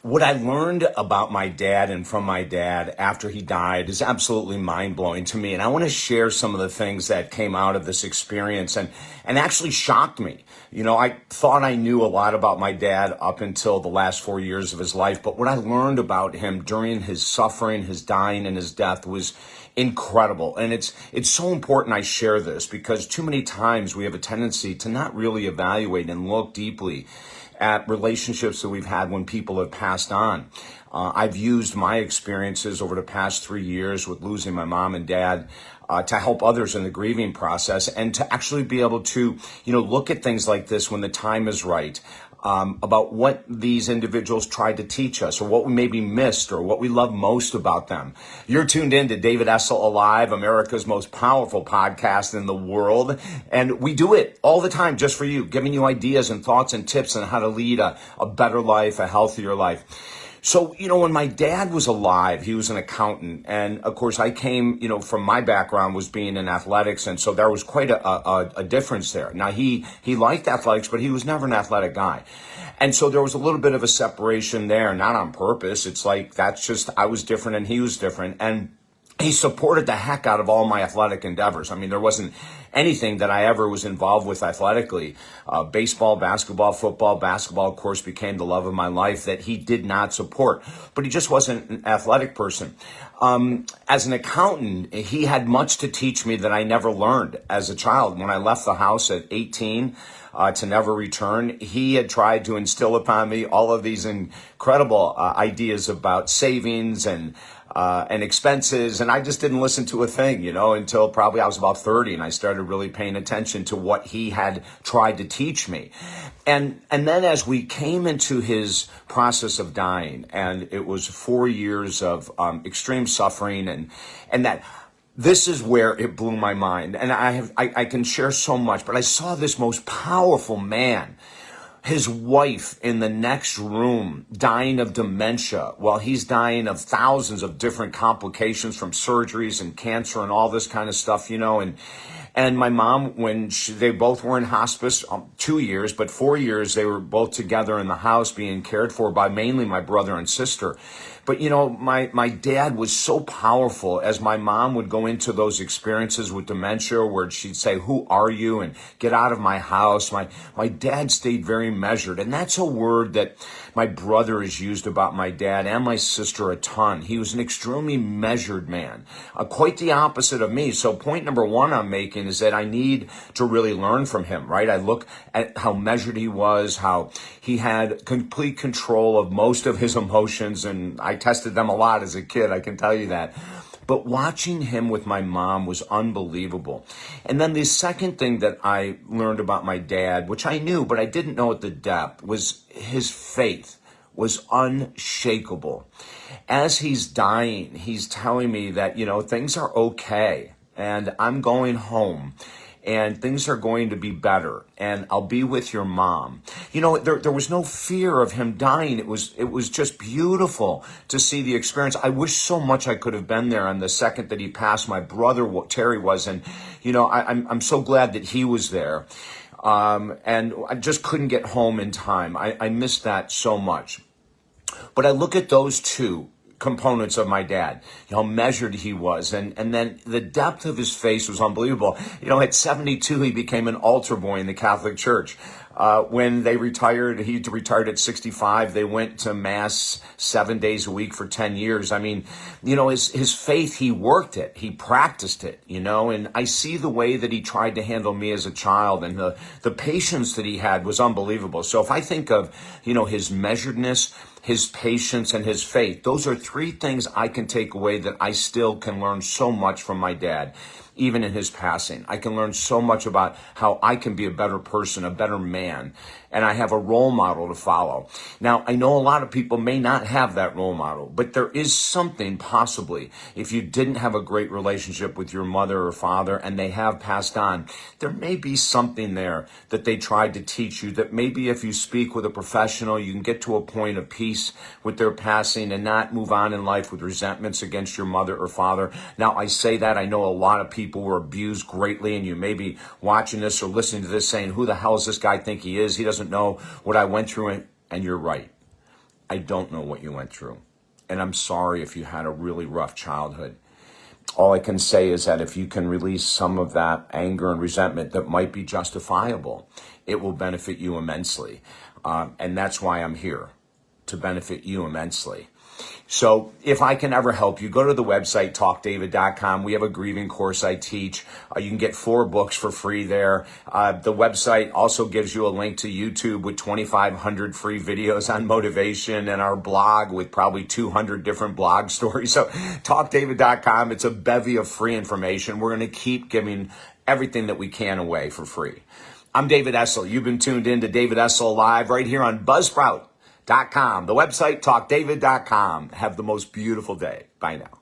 What I learned about my dad and from my dad after he died is absolutely mind-blowing to me. And I want to share some of the things that came out of this experience and actually shocked me. You know, I thought I knew a lot about my dad up until the last 4 years of his life, but what I learned about him during his suffering, his dying, and his death was incredible. And it's so important I share this because too many times we have a tendency to not really evaluate and look deeply at relationships that we've had when people have passed on. I've used my experiences over the past 3 years with losing my mom and dad to help others in the grieving process and to actually be able to, look at things like this when the time is right. About what these individuals tried to teach us or what we maybe missed or what we love most about them. You're tuned in to David Essel Alive, America's most powerful podcast in the world. And we do it all the time just for you, giving you ideas and thoughts and tips on how to lead a better life, a healthier life. So, when my dad was alive, he was an accountant. And of course, I came, from my background was being in athletics. And so there was quite a difference there. Now, he liked athletics, but he was never an athletic guy. And so there was a little bit of a separation there, not on purpose. It's like, that's just, I was different and he was different. And he supported the heck out of all my athletic endeavors. I mean, there wasn't anything that I ever was involved with athletically. Baseball, basketball, football, basketball, of course, became the love of my life that he did not support. But he just wasn't an athletic person. As an accountant, he had much to teach me that I never learned as a child. When I left the house at 18, to never return, he had tried to instill upon me all of these incredible ideas about savings and expenses. And I just didn't listen to a thing, until probably I was about 30 and I started really paying attention to what he had tried to teach me. And then as we came into his process of dying, and it was 4 years of extreme suffering and that this is where it blew my mind. And I can share so much, but I saw this most powerful man, his wife in the next room dying of dementia while he's dying of thousands of different complications from surgeries and cancer and all this kind of stuff, and my mom, when they both were in hospice, 2 years, but 4 years, they were both together in the house being cared for by mainly my brother and sister. But, my dad was so powerful as my mom would go into those experiences with dementia where she'd say, "Who are you?" and "Get out of my house." My dad stayed very measured. And that's a word that my brother has used about my dad and my sister a ton. He was an extremely measured man, quite the opposite of me. So point number one I'm making is that I need to really learn from him, right? I look at how measured he was, how he had complete control of most of his emotions, and I tested them a lot as a kid, I can tell you that. But watching him with my mom was unbelievable. And then the second thing that I learned about my dad, which I knew, but I didn't know at the depth, was his faith was unshakable. As he's dying, he's telling me that, things are okay and I'm going home and things are going to be better and I'll be with your mom. There was no fear of him dying. It was just beautiful to see the experience. I wish so much I could have been there on the second that he passed. My brother, Terry, was, and, I'm so glad that he was there. And I just couldn't get home in time. I missed that so much. But I look at those two components of my dad, how measured he was. And then the depth of his face was unbelievable. At 72, he became an altar boy in the Catholic Church. When they retired, he retired at 65. They went to mass 7 days a week for 10 years. I mean, his faith, he worked it. He practiced it, and I see the way that he tried to handle me as a child and the patience that he had was unbelievable. So if I think of, his measuredness, his patience, and his faith, those are three things I can take away that I still can learn so much from my dad. Even in his passing, I can learn so much about how I can be a better person, a better man, and I have a role model to follow. Now, I know a lot of people may not have that role model, but there is something possibly, if you didn't have a great relationship with your mother or father and they have passed on, there may be something there that they tried to teach you that maybe if you speak with a professional, you can get to a point of peace with their passing and not move on in life with resentments against your mother or father. Now, I say that, I know a lot of people were abused greatly, and you may be watching this or listening to this saying, "Who the hell does this guy think he is? He doesn't know what I went through," and you're right. I don't know what you went through. And I'm sorry if you had a really rough childhood. All I can say is that if you can release some of that anger and resentment that might be justifiable, it will benefit you immensely. And that's why I'm here, to benefit you immensely. So if I can ever help you, go to the website, talkdavid.com. We have a grieving course I teach. You can get 4 books for free there. The website also gives you a link to YouTube with 2,500 free videos on motivation, and our blog with probably 200 different blog stories. So talkdavid.com, it's a bevy of free information. We're going to keep giving everything that we can away for free. I'm David Essel. You've been tuned in to David Essel Live right here on Buzzsprout.com. The website, talkdavid.com. Have the most beautiful day. Bye now.